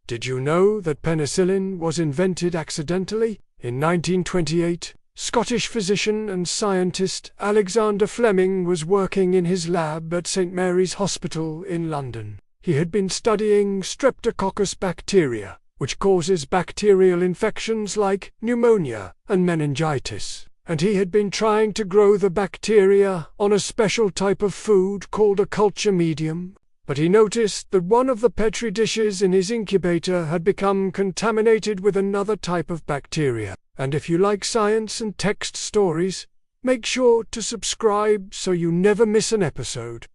Did you know that penicillin was invented accidentally? In 1928, Scottish physician and scientist Alexander Fleming was working in his lab at St. Mary's Hospital in London. He had been studying Streptococcus bacteria, which causes bacterial infections like pneumonia and meningitis, and he had been trying to grow the bacteria on a special type of food called a culture medium. But he noticed that one of the petri dishes in his incubator had become contaminated with another type of bacteria. And if you like science and text stories, make sure to subscribe so you never miss an episode.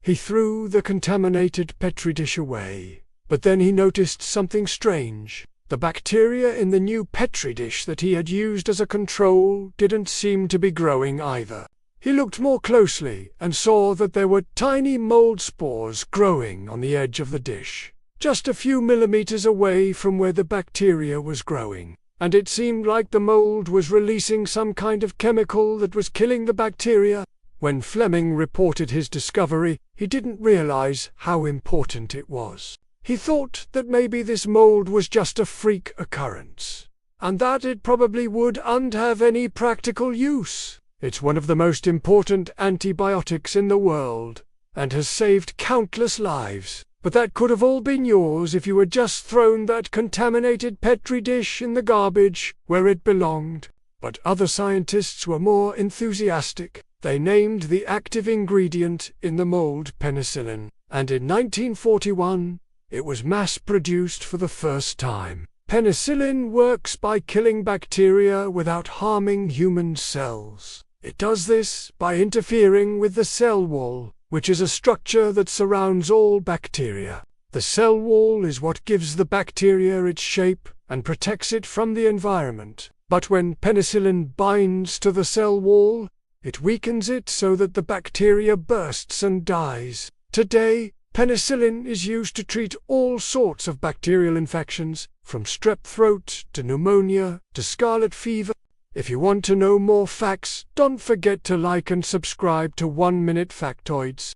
He threw the contaminated petri dish away, but then he noticed something strange. The bacteria in the new petri dish that he had used as a control didn't seem to be growing either. He looked more closely and saw that there were tiny mold spores growing on the edge of the dish, just a few millimeters away from where the bacteria was growing, and it seemed like the mold was releasing some kind of chemical that was killing the bacteria. When Fleming reported his discovery, he didn't realize how important it was. He thought that maybe this mold was just a freak occurrence, and that it probably wouldn't have any practical use. It's one of the most important antibiotics in the world, and has saved countless lives. But that could have all been yours if you had just thrown that contaminated petri dish in the garbage where it belonged. But other scientists were more enthusiastic. They named the active ingredient in the mold penicillin, and in 1941 it was mass-produced for the first time. Penicillin works by killing bacteria without harming human cells. It does this by interfering with the cell wall, which is a structure that surrounds all bacteria. The cell wall is what gives the bacteria its shape and protects it from the environment. But when penicillin binds to the cell wall, it weakens it so that the bacteria bursts and dies. Today, penicillin is used to treat all sorts of bacterial infections, from strep throat to pneumonia to scarlet fever. If you want to know more facts, don't forget to like and subscribe to 1 Minute Factoids.